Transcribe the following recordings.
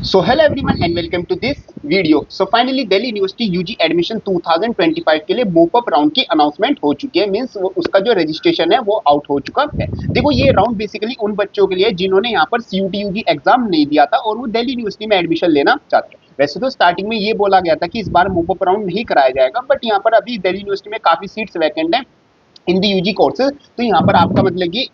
So hello everyone and welcome to this video. So finally Delhi university UG admission 2025 के लिए मोप up round की announcement हो चुकी है। मींस उसका जो रजिस्ट्रेशन है वो आउट हो चुका है। देखो ये राउंड बेसिकली उन बच्चों के लिए जिन्होंने यहाँ पर सीयूटी यूजी एग्जाम नहीं दिया था और वो दिल्ली यूनिवर्सिटी में एडमिशन लेना चाहते हैं। वैसे तो स्टार्टिंग में ये बोला गया था कि इस बार मोप अप राउंड नहीं कराया जाएगा, बट यहाँ पर अभी दिल्ली यूनिवर्सिटी में काफी सीट्स वैकेंट है इन दी यूजी कोर्सेज, तो यहाँ पर आपका मतलब कि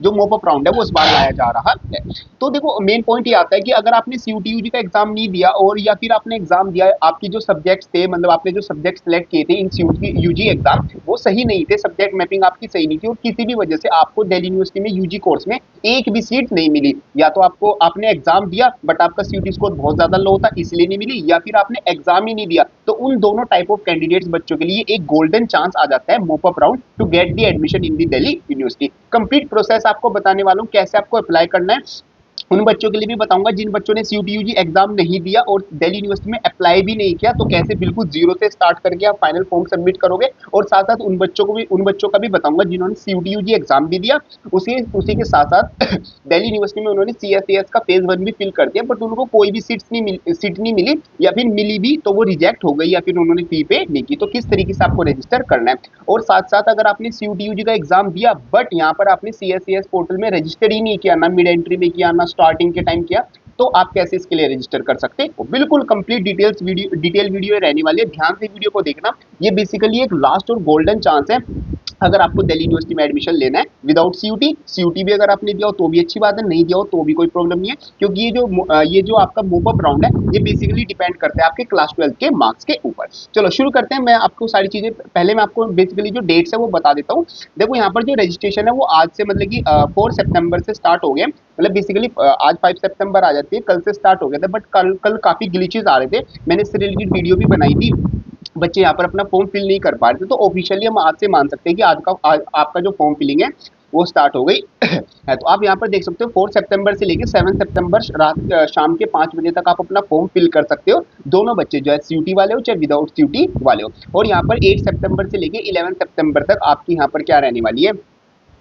जो मोप अप राउंड है वो इस बार लाया जा रहा है। तो देखो मेन पॉइंट ये आता है कि अगर आपने सीयूटी यूजी का एग्जाम नहीं दिया और या फिर आपने एग्जाम दिया, आपकी जो सब्जेक्ट्स थे, मतलब आपने जो सब्जेक्ट सेलेक्ट किए थे इन सीयूटी यूजी एग्जाम वो सही नहीं थे, सब्जेक्ट मैपिंग आपकी सही नहीं थी और किसी भी वजह से आपको दिल्ली यूनिवर्सिटी में यूजी कोर्स में एक भी सीट नहीं मिली, या तो आपको आपने एग्जाम दिया बट आपका सीयूटी स्कोर बहुत ज्यादा लो था इसलिए नहीं मिली, या फिर आपने एग्जाम ही नहीं दिया, तो उन दोनों टाइप ऑफ कैंडिडेट्स बच्चों के लिए एक गोल्डन चांस आ जाता है mop up round to get the admission in the Delhi university. Complete process आपको बताने वाला हूँ कैसे आपको अप्लाई करना है। उन बच्चों के लिए भी बताऊंगा जिन बच्चों ने सीयूटी यूजी एग्जाम नहीं दिया और दिल्ली यूनिवर्सिटी में अप्लाई भी नहीं किया, तो कैसे बिल्कुल जीरो से स्टार्ट करके आप फाइनल फॉर्म सबमिट करोगे। और साथ साथ उन बच्चों का भी बताऊंगा जिन्होंने सीयूटी यूजी एग्जाम भी दिया, उसी के साथ साथ दिल्ली यूनिवर्सिटी में उन्होंने सीएसएस का फेज 1 भी फिल कर दिया, बट उनको कोई भी सीट नहीं मिली, या फिर मिली भी तो वो रिजेक्ट हो गई, या फिर उन्होंने फी पे नहीं की। तो किस तरीके से आपको रजिस्टर करना है। और साथ साथ अगर आपने सीयूटी यूजी का एग्जाम दिया बट यहाँ पर आपने सीएसएस पोर्टल में रजिस्टर ही नहीं किया, ना मिड एंट्री में किया, ना स्टार्टिंग के टाइम किया, तो आप कैसे इसके लिए रजिस्टर कर सकते हो। बिल्कुल कंप्लीट डिटेल वीडियो रहने वाली है, ध्यान से वीडियो को देखना। ये बेसिकली एक लास्ट और गोल्डन चांस है अगर आपको दिल्ली यूनिवर्सिटी में एडमिशन लेना है विदाउट सीयूटी भी अगर आपने दिया हो तो भी अच्छी बात है, नहीं दिया हो तो भी कोई प्रॉब्लम नहीं है, क्योंकि ये जो आपका मोप अप राउंड है ये बेसिकली डिपेंड करता है आपके क्लास 12 के मार्क्स के ऊपर। चलो शुरू करते हैं। मैं आपको सारी चीजें पहले मैं आपको बेसिकली जो डेट्स है वो बता देता हूँ। देखो यहाँ पर जो रजिस्ट्रेशन है वो आज से मतलब कि 4 सितंबर से स्टार्ट हो गए, मतलब बेसिकली आज 5 सितंबर आ जाती है, कल से स्टार्ट हो गया था, बट कल काफी ग्लिचेस आ रहे थे, मैंने इससे रिलेटेड वीडियो भी बनाई थी, बच्चे यहाँ पर अपना फॉर्म फिल नहीं कर पा रहे थे। तो ऑफिशियली हम आज से मान सकते हैं कि आपका जो फॉर्म फिलिंग है वो स्टार्ट हो गई है। तो आप यहाँ पर देख सकते हो 4 सितंबर से लेकर 7 सितंबर शाम के 5 बजे तक आप अपना फॉर्म फिल कर सकते हो, दोनों बच्चे जो है सीयूटी वाले हो चाहे विदाउट सीयूटी वाले हो। और यहाँ पर 8 सितंबर से लेकर 11 सितंबर तक आपकी यहाँ पर क्या रहने वाली है,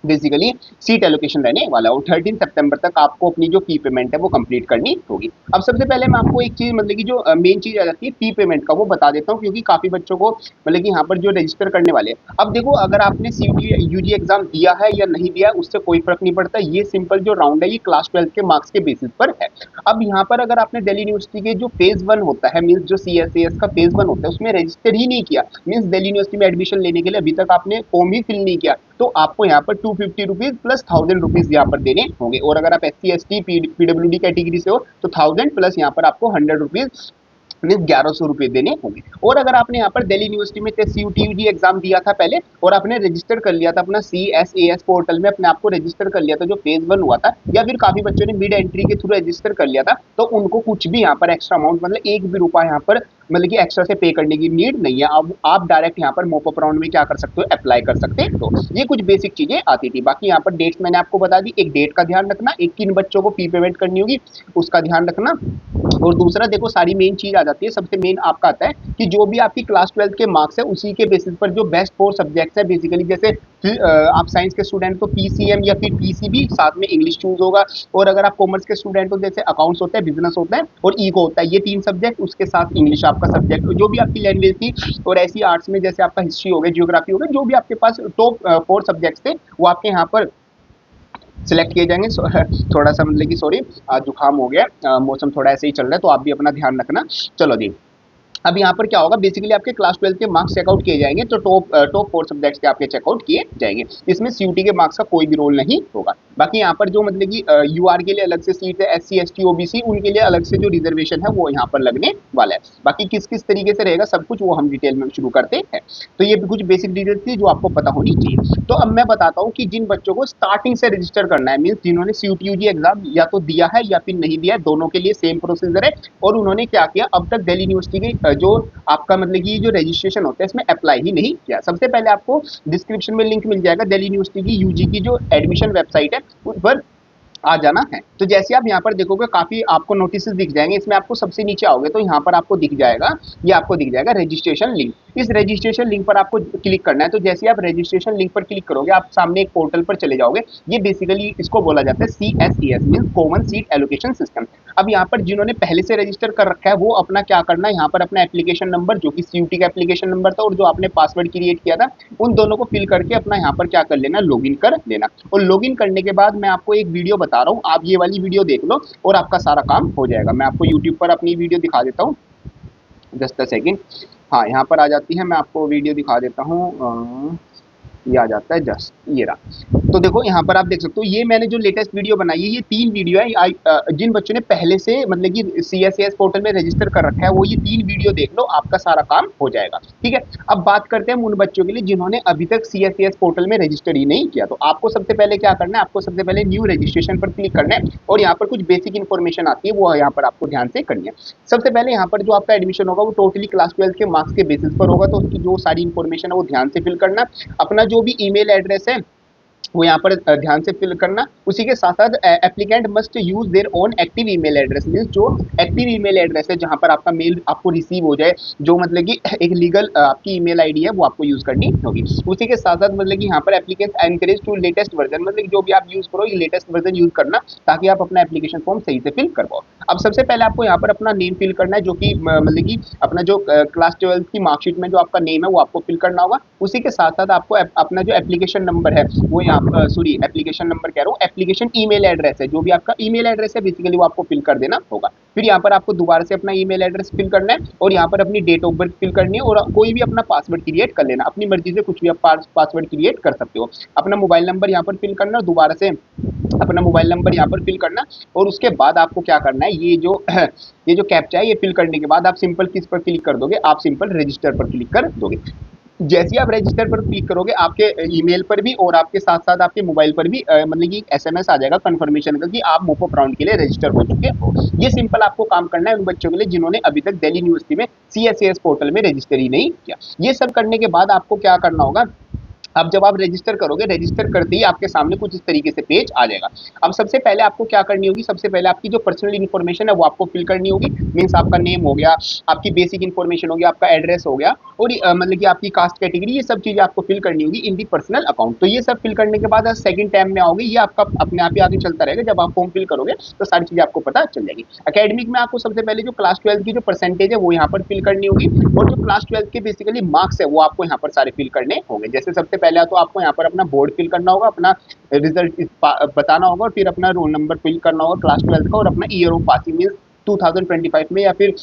बेसिकली सीट एलोकेशन रहने वाला है। और 13 सितंबर तक आपको अपनी जो फी पेमेंट है वो कंप्लीट करनी होगी। अब सबसे पहले मैं आपको एक चीज मतलब कि जो मेन चीज आ जाती है फी पेमेंट का वो बता देता हूँ, क्योंकि काफी बच्चों को मतलब कि यहाँ पर जो रजिस्टर करने वाले हैं। अब देखो अगर आपने सीयूटी यूजी एग्जाम दिया है या नहीं दिया उससे कोई फर्क नहीं पड़ता, ये सिंपल जो राउंड है ये क्लास 12 के मार्क्स के बेसिस पर है। अब यहाँ पर अगर आपने दिल्ली यूनिवर्सिटी के जो फेज 1 होता है, मीन्स जो सीएसएस का फेज 1 होता है उसमें रजिस्टर ही नहीं किया, मीन्स दिल्ली यूनिवर्सिटी में एडमिशन लेने के लिए अभी तक आपने फॉर्म ही फिल नहीं किया, तो आपको यहाँ पर 250 रुपीज प्लस 1000 रुपीज यहाँ पर देने होंगे। और अगर आप SC ST पीडब्ल्यूडी कैटेगरी से हो तो 1000 प्लस यहाँ पर आपको 100 रुपीज मीन 1100 रुपए देने होंगे। और अगर आपने यहाँ पर दिल्ली यूनिवर्सिटी में सीयूटी यूजी एग्जाम दिया था पहले और आपने रजिस्टर कर लिया था अपना CSAS पोर्टल में, अपने आप को रजिस्टर कर लिया था जो फेज 1 हुआ था, या फिर काफी बच्चों ने मिड एंट्री के थ्रू रजिस्टर कर लिया था, तो उनको कुछ भी यहाँ पर एक्स्ट्रा अमाउंट मतलब एक भी रुपया यहाँ पर मतलब कि एक्स्ट्रा से पे करने की नीड नहीं है। अब आप डायरेक्ट यहाँ पर मोप अप राउंड में क्या कर सकते हो, अप्लाई कर सकते हो। तो ये कुछ बेसिक चीजें आती थी। बाकी यहाँ पर डेट्स मैंने आपको बता दी, एक डेट का ध्यान रखना, एक किन बच्चों को फी पेमेंट करनी होगी उसका ध्यान रखना। और दूसरा देखो सारी मेन चीज आ जाती है, सबसे मेन आपका आता है कि जो भी आपकी क्लास 12 के मार्क्स है उसी के बेसिस पर जो बेस्ट 4 सब्जेक्ट्स है, बेसिकली जैसे आप साइंस के स्टूडेंट तो PCM या फिर PCB साथ में इंग्लिश चूज होगा, और अगर आप कॉमर्स के स्टूडेंट हो जैसे अकाउंट्स होता है, बिजनेस होता है और ईको होता है, ये 3 सब्जेक्ट, उसके साथ इंग्लिश आपका सब्जेक्ट जो भी आपकी लैंग्वेज थी। और ऐसी आर्ट्स में जैसे आपका हिस्ट्री हो गया, जियोग्राफी हो गया, जो भी आपके पास टॉप 4 सब्जेक्ट्स थे वो आपके यहाँ पर सिलेक्ट किए जाएंगे। थोड़ा सा मतलब कि सॉरी जुकाम हो गया, मौसम थोड़ा ऐसे ही चल रहा है तो आप भी अपना ध्यान रखना। चलो जी, अब यहाँ पर क्या होगा, बेसिकली आपके क्लास 12 के मार्क्स चेकआउट किए जाएंगे, तो टॉप 4 सब्जेक्ट्स के आपके चेकआउट किए जाएंगे। इसमें सीयूटी के मार्क्स का कोई भी रोल नहीं होगा। बाकी यहाँ पर जो मतलब कि यूआर के लिए अलग से सीट है, SC ST OBC उनके लिए अलग से जो रिजर्वेशन है वो यहाँ पर लगने वाला है। बाकी किस किस तरीके से रहेगा सब कुछ वो हम डिटेल में शुरू करते हैं। तो ये कुछ बेसिक डिटेल्स थी जो आपको पता होनी चाहिए। तो अब मैं बताता हूँ कि जिन बच्चों को स्टार्टिंग से रजिस्टर करना है, मीन्स जिन्होंने सीयूटी यूजी एग्जाम या तो दिया है या फिर नहीं दिया है, दोनों के लिए सेम प्रोसीजर है। और उन्होंने क्या किया, अब तक दिल्ली यूनिवर्सिटी के जो आपका मतलब कि जो रजिस्ट्रेशन होता है इसमें अप्लाई ही नहीं किया। सबसे पहले आपको डिस्क्रिप्शन में लिंक मिल जाएगा दिल्ली यूनिवर्सिटी की यूजी की जो एडमिशन वेबसाइट है उस पर आ जाना है। तो जैसे आप यहाँ पर देखोगे काफी आपको नोटिस दिख जाएंगे, इसमें आपको सबसे नीचे आओगे तो यहाँ पर आपको दिख जाएगा, ये आपको दिख जाएगा रजिस्ट्रेशन लिंक। इस रजिस्ट्रेशन लिंक पर आपको क्लिक करना है। तो जैसे आप रजिस्ट्रेशन लिंक पर क्लिक करोगे, आप सामने एक पोर्टल पर चले जाओगे। ये बेसिकली इसको बोला जाता है CSES, means common seat allocation system. अब यहाँ पर जिन्होंने पहले से रजिस्टर कर रखा है वो अपना क्या करना है, यहाँ पर अपना एप्लीकेशन नंबर जो कि CUT का एप्लीकेशन नंबर था और जो आपने पासवर्ड क्रिएट किया था, उन दोनों को फिल करके अपना यहाँ पर क्या कर लेना, लॉगिन कर लेना। और लॉगिन करने के बाद मैं आपको एक वीडियो बता रहा हूँ, आप ये वाली वीडियो देख लो और आपका सारा काम हो जाएगा। मैं आपको यूट्यूब पर अपनी वीडियो दिखा देता हूँ, जस्ट अ सेकेंड। हाँ, यहाँ पर आ जाती है, मैं आपको वीडियो दिखा देता हूँ। ये आ जाता है, जस्ट ये रहा। तो देखो यहाँ पर आप देख सकते हो, ये मैंने जो लेटेस्ट वीडियो बनाई है, ये 3 वीडियो है। जिन बच्चों ने पहले से मतलब कि CSES पोर्टल में रजिस्टर कर रखा है, वो ये 3 वीडियो देख लो, आपका सारा काम हो जाएगा। ठीक है, अब बात करते हैं उन बच्चों के लिए जिन्होंने अभी तक CSES पोर्टल में रजिस्टर ही नहीं किया। तो आपको सबसे पहले क्या करना है, आपको सबसे पहले न्यू रजिस्ट्रेशन पर क्लिक करना है और यहाँ पर कुछ बेसिक इन्फॉर्मेशन आती है, वो यहाँ पर आपको ध्यान से करनी है। सबसे पहले यहाँ पर जो आपका एडमिशन होगा वो टोटली क्लास 12 के मार्क्स के बेसिस पर होगा, तो उसकी जो सारी इन्फॉर्मेशन है वो ध्यान से फिल करना। अपना जो भी ईमेल एड्रेस है वो यहाँ पर ध्यान से फिल करना। उसी के साथ साथ applicant must use their own active email address, means जो एक्टिव ईमेल एड्रेस है जहाँ पर आपका मेल आपको रिसीव हो जाए, जो मतलब कि एक लीगल आपकी ईमेल आईडी है, वो आपको यूज करनी होगी। उसी के साथ साथ मतलब कि यहाँ पर applicant encourage to latest version, मतलब जो भी आप यूज करो ये लेटेस्ट वर्जन यूज करना, ताकि आप अपना एप्लीकेशन फॉर्म सही से फिल कर पाओ। अब सबसे पहले आपको यहाँ पर अपना नेम फिल करना है, जो कि मतलब कि अपना जो क्लास 12 की मार्कशीट में जो आपका नेम है वो आपको फिल करना होगा। उसी के साथ साथ आपको अपना जो एप्लीकेशन नंबर है वो यहाँ सॉरी एप्लीकेशन नंबर कह रहा हूँ, एप्लीकेशन ईमेल एड्रेस है, जो भी आपका ईमेल एड्रेस है बेसिकली वो आपको फिल कर देना होगा। फिर यहाँ पर आपको दोबारा से अपना ईमेल एड्रेस फिल करना है और यहाँ पर अपनी डेट ऑफ बर्थ फिल करनी है और कोई भी अपना पासवर्ड क्रिएट कर लेना। अपनी मर्जी से कुछ भी आप पासवर्ड क्रिएट कर सकते हो। अपना मोबाइल नंबर यहाँ पर फिल करना, दोबारा से अपना मोबाइल नंबर यहाँ पर फिल करना और उसके बाद आपको क्या करना है, ये जो कैप्चा है ये फिल करने के बाद आप सिंपल किस पर क्लिक कर दोगे, आप सिंपल रजिस्टर पर क्लिक कर दोगे। जैसे ही आप रजिस्टर पर क्लिक करोगे, आपके ईमेल पर भी और आपके साथ साथ आपके मोबाइल पर भी मतलब कि SMS आ जाएगा कन्फर्मेशन का कि आप मोपअप राउंड के लिए रजिस्टर हो चुके हो। ये सिंपल आपको काम करना है उन बच्चों के लिए जिन्होंने अभी तक दिल्ली यूनिवर्सिटी में CSES पोर्टल में रजिस्टर ही नहीं किया। ये सब करने के बाद आपको क्या करना होगा, अब जब आप रजिस्टर करोगे, रजिस्टर करते ही आपके सामने कुछ इस तरीके से पेज आ जाएगा। अब सबसे पहले आपको क्या करनी होगी, सबसे पहले आपकी जो पर्सनल इन्फॉर्मेशन है वो आपको फिल करनी होगी। मीन्स आपका नेम हो गया, आपकी बेसिक इन्फॉर्मेशन हो गया, आपका एड्रेस हो गया और मतलब कि आपकी कास्ट कैटेगरी, ये सब चीज़ें आपको फिल करनी होगी इन दी पर्सनल अकाउंट। तो ये सब फिल करने के बाद सेकंड टैब में आओगे, ये आपका अपने आप ही आगे चलता रहेगा। जब आप फॉर्म फिल करोगे तो सारी चीज़ें आपको पता चल जाएगी। अकेडमिक में आपको सबसे पहले जो क्लास 12 की जो परसेंटेज है वो यहाँ पर फिल करनी होगी और जो क्लास 12 के बेसिकली मार्क्स है वो आपको यहाँ पर सारे फिल करने होंगे। जैसे सबसे पहले तो आपको यहाँ पर अपना बोर्ड फिल करना होगा, अपना रिजल्ट बताना होगा और फिर अपना रोल नंबर फिल करना होगा क्लास 12 का और अपना ईयर ऑफ पासिंग मींस 2025 में, या फिर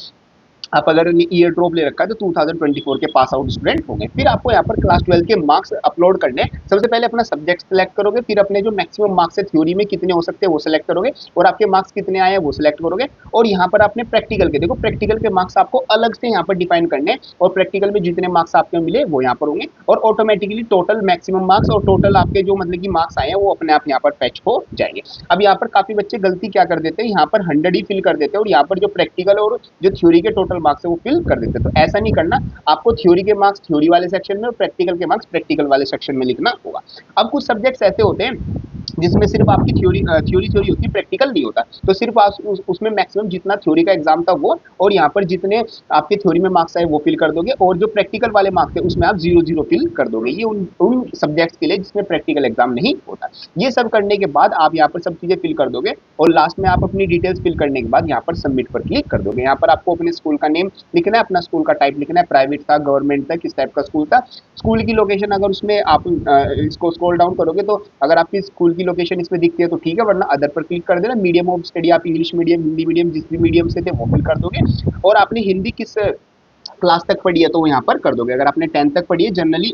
आप अगर ईयर ड्रॉप ले रखा है तो 2024 के पास आउट स्टूडेंट होंगे। फिर आपको यहाँ पर क्लास 12 के मार्क्स अपलोड करने हैं। सबसे पहले अपना सब्जेक्ट सेलेक्ट करोगे, फिर अपने जो मैक्सिमम मार्क्स है थ्योरी में कितने हो सकते हैं वो सिलेक्ट करोगे और आपके मार्क्स कितने आए हैं वो सिलेक्ट करोगे। और यहाँ पर आपने प्रैक्टिकल के देखो, प्रैक्टिकल के मार्क्स आपको अलग से यहाँ पर डिफाइन करने हैं और प्रैक्टिकल में जितने मार्क्स आपके मिले वो यहाँ पर होंगे और ऑटोमेटिकली टोटल मैक्सिमम मार्क्स और टोटल आपके जो मतलब कि मार्क्स आए हैं वो अपने आप यहाँ पर फैच हो जाएंगे। अब यहाँ पर काफी बच्चे गलती क्या कर देते हैं, यहाँ पर 100 ही फिल कर देते हैं और यहाँ पर जो प्रैक्टिकल और जो थ्योरी के टोटल मार्क्स है वो फिल कर देते हैं। तो ऐसा नहीं करना, आपको थ्योरी के मार्क्स थ्योरी वाले सेक्शन में और प्रैक्टिकल के मार्क्स प्रैक्टिकल वाले सेक्शन में लिखना होगा। अब कुछ सब्जेक्ट्स ऐसे होते हैं जिसमें सिर्फ आपकी थ्योरी होती है, प्रैक्टिकल नहीं होता, तो सिर्फ आप उसमें मैक्सिमम जितना थ्योरी का एग्जाम था वो और यहाँ पर जितने आपके थ्योरी में मार्क्स आए वो फिल कर दोगे और जो प्रैक्टिकल वाले मार्क्स थे उसमें आप 0 फिल कर दोगे। ये उन सब्जेक्ट्स के लिए जिसमें प्रैक्टिकल एग्जाम नहीं होता। ये सब करने के बाद आप यहाँ पर सब चीजें फिल कर दोगे और लास्ट में आप अपनी डिटेल्स फिल करने के बाद यहाँ पर सबमिट पर क्लिक कर दोगे। यहाँ पर आपको अपने स्कूल का नेम लिखना है, अपना स्कूल का टाइप लिखना है, प्राइवेट था, गवर्नमेंट था, किस टाइप का स्कूल था, स्कूल की लोकेशन अगर उसमें आप इसको स्क्रॉल डाउन करोगे तो अगर आपकी स्कूल की लोकेशन इसमें दिखती है तो ठीक है, वरना अदर पर क्लिक कर देना। मीडियम ऑफ स्टडी आप इंग्लिश मीडियम, हिंदी मीडियम, जिस भी मीडियम से थे वो फिल कर दोगे और आपने हिंदी किस क्लास तक पढ़ी है तो वो यहाँ पर कर दोगे। अगर आपने 10th तक पढ़ी है, जनरली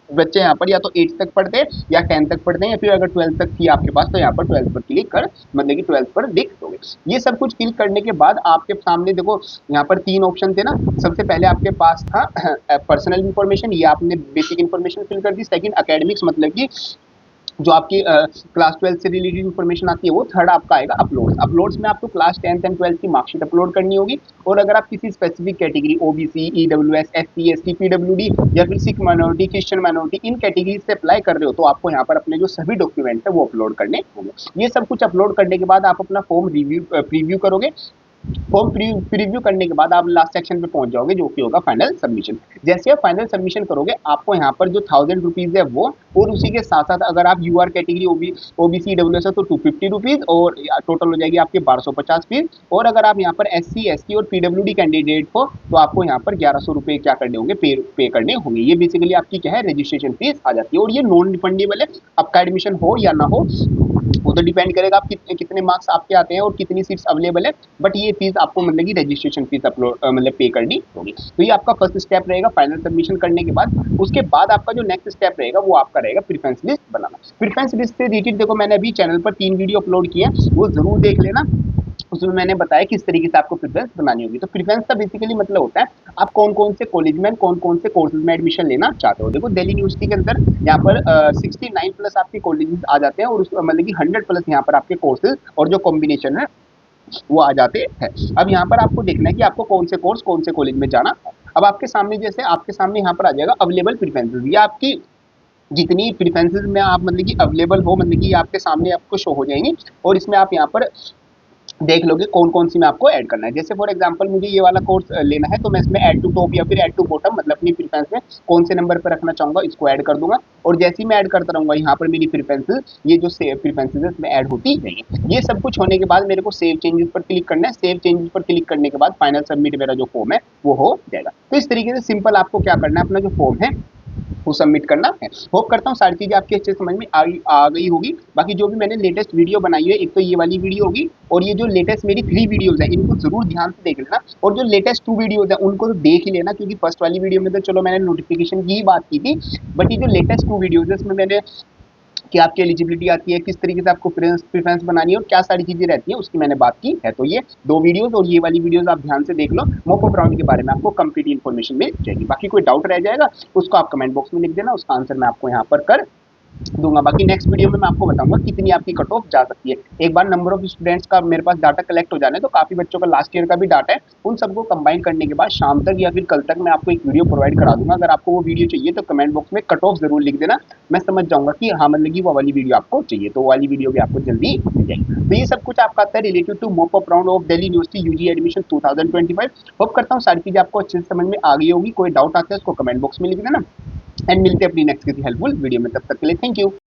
बच्चे यहाँ पर या तो 8th तक पढ़ते हैं या 10th तक पढ़ते हैं, या फिर अगर 12th तक थी आपके पास तो यहाँ पर 12th पर क्लिक कर मतलब कि 12th पर लिख दोगे। ये सब कुछ क्लिक करने के बाद आपके सामने देखो यहाँ पर 3 ऑप्शन थे ना। सबसे पहले आपके पास था पर्सनल इन्फॉर्मेशन, ये आपने बेसिक इन्फॉर्मेशन फिल कर दी। सेकंड एकेडमिक्स, मतलब कि जो आपकी क्लास 12 से रिलेटेड इन्फॉर्मेशन आती है वो। थर्ड आपका आएगा अपलोड्स। अपलोड्स में आपको क्लास 10th एंड 12th की मार्कशीट अपलोड करनी होगी और अगर आप किसी specific category OBC, EWS, SC, ST, PWD या फिर सिख माइनॉरिटी, क्रिश्चियन माइनॉरिटी, इन कैटेगरी से अप्लाई कर रहे हो तो आपको यहाँ पर अपने जो सभी डॉक्यूमेंट है वो अपलोड करने होंगे। ये सब कुछ अपलोड करने के बाद आप अपना फॉर्म प्रीव्यू करोगे फॉर्म प्रीव्यू करने के बाद आप लास्ट सेक्शन पे पहुंच जाओगे जो कि होगा फाइनल सबमिशन। जैसे आप फाइनल सबमिशन करोगे आपको यहाँ पर जो 1000 रुपीज है वो, और उसी के साथ साथ अगर आप यूआर कैटेगरी ओबीसी ईडब्ल्यूएस है तो 250 रुपीज और टोटल हो जाएगी आपकी 1250 फीस। और अगर आप यहाँ पर SC ST और PWD कैंडिडेट हो तो आपको यहाँ पर 1100 रुपये क्या करने होंगे, पे करने होंगे। ये बेसिकली आपकी क्या है, रजिस्ट्रेशन फीस आ जाती है। और ये नॉन रिफंडेबल है, आपका एडमिशन हो या ना हो वो तो डिपेंड करेगा आप कितने मार्क्स आपके आते हैं और कितनी सीट्स अवेलेबल है। बट ये फीस आपको मतलब कि रजिस्ट्रेशन फीस अपलोड मतलब पे करनी होगी। तो ये आपका फर्स्ट स्टेप रहेगा फाइनल सबमिशन करने के बाद। उसके बाद आपका जो नेक्स्ट स्टेप रहेगा वो आपका रहेगा प्रेफरेंस लिस्ट बनाना। प्रेफरेंस लिस्ट से रिलेटेड देखो मैंने अभी चैनल पर 3 वीडियो अपलोड किए हैं, वो जरूर देख लेना। उसमें मैंने बताया किस तरीके से आपको प्रेफरेंस बनानी होगी। तो प्रेफरेंस का बेसिकली मतलब होता है आप कौन कौन से कॉलेज में कौन कौन से कोर्सेज में एडमिशन लेना चाहते हो। देखो दिल्ली यूनिवर्सिटी के अंदर यहाँ पर 69 प्लस आपके कॉलेजेस आ जाते हैं और मतलब कि 100 प्लस यहाँ पर आपके कोर्सेज और जो कॉम्बिनेशन है वो आ जाते हैं। अब यहाँ पर आपको देखना है कि आपको कौन से कोर्स कौन से कॉलेज में जाना है। अब आपके सामने जैसे आपके सामने यहाँ पर आ जाएगा अवेलेबल प्रेफरेंसेस, ये आपकी जितनी प्रेफरेंसेस में आप मतलब कि अवेलेबल हो मतलब कि आपके सामने आपको शो हो जाएंगी और इसमें आप यहाँ पर देख लोगे कौन कौन सी में आपको ऐड करना है। जैसे फॉर एग्जांपल मुझे ये वाला कोर्स लेना है तो मैं इसमें ऐड टू टॉप या फिर ऐड टू बॉटम मतलब अपनी प्रेफरेंस में कौन से नंबर पर रखना चाहूंगा इसको ऐड कर दूंगा। और जैसे ही मैं ऐड करता रहूंगा यहाँ पर मेरी प्रेफरेंसेस ये जो सेव प्रेफरेंसेस है इसमें ऐड होती रहेंगी। ये सब कुछ होने के बाद मेरे को सेव चेंजेस पर क्लिक करना है। सेव चेंजेस पर क्लिक करने के बाद फाइनल सबमिट मेरा जो फॉर्म है वो हो जाएगा। तो इस तरीके से सिंपल आपको क्या करना है, अपना जो फॉर्म है वो सबमिट करना है। होप करता हूँ सारी चीज़ें आपके अच्छे समझ में आ गई होगी। बाकी जो भी मैंने लेटेस्ट वीडियो बनाई है, एक तो ये वाली वीडियो होगी और ये जो लेटेस्ट मेरी 3 वीडियोज़ हैं इनको ज़रूर ध्यान से देख लेना। और जो लेटेस्ट 2 वीडियोज़ हैं उनको तो देख ही लेना, क्योंकि फर्स्ट वाली वीडियो में तो चलो मैंने नोटिफिकेशन की ही बात की थी, बट ये जो लेटेस्ट 2 वीडियोज़ है इसमें मैंने कि आपकी एलिजिबिलिटी आती है, किस तरीके से आपको प्रेफरेंस बनानी है और क्या सारी चीज़ें रहती हैं उसकी मैंने बात की है। तो ये 2 वीडियोज़ और ये वाली वीडियोज़ आप ध्यान से देख लो। मॉक अप राउंड के बारे में आपको कंप्लीट इन्फॉर्मेशन मिल जाएगी। बाकी कोई डाउट रह जाएगा उसको आप कमेंट बॉक्स में लिख देना, उसका आंसर मैं आपको यहाँ पर कर दूंगा। बाकी नेक्स्ट वीडियो में मैं आपको बताऊंगा कितनी आपकी कट ऑफ जा सकती है। एक बार नंबर ऑफ स्टूडेंट्स का मेरे पास डाटा कलेक्ट हो जाने तो काफ़ी बच्चों का लास्ट ईयर का भी डाटा है, उन सबको कंबाइन करने के बाद शाम तक या फिर कल तक मैं आपको एक वीडियो प्रोवाइड करा दूंगा। अगर आपको वो वीडियो चाहिए तो कमेंट बॉक्स में कट ऑफ जरूर लिख देना, मैं समझ जाऊंगा कि हाँ मतलब कि वो वाली वीडियो आपको चाहिए, तो वो वाली वीडियो भी आपको जल्दी मिल जाएगी। तो ये सब कुछ आपका आता है related to mock up round of Delhi university UG admission 2025। Hope करता हूँ सारी चीज़ें आपको अच्छे से समझ में आ गई होगी। कोई डाउट आता है उसको कमेंट बॉक्स में लिख देना एंड मिलते हैं अपनी नेक्स्ट किसी हेल्पफुल वीडियो में। तब तक के लिए थैंक यू।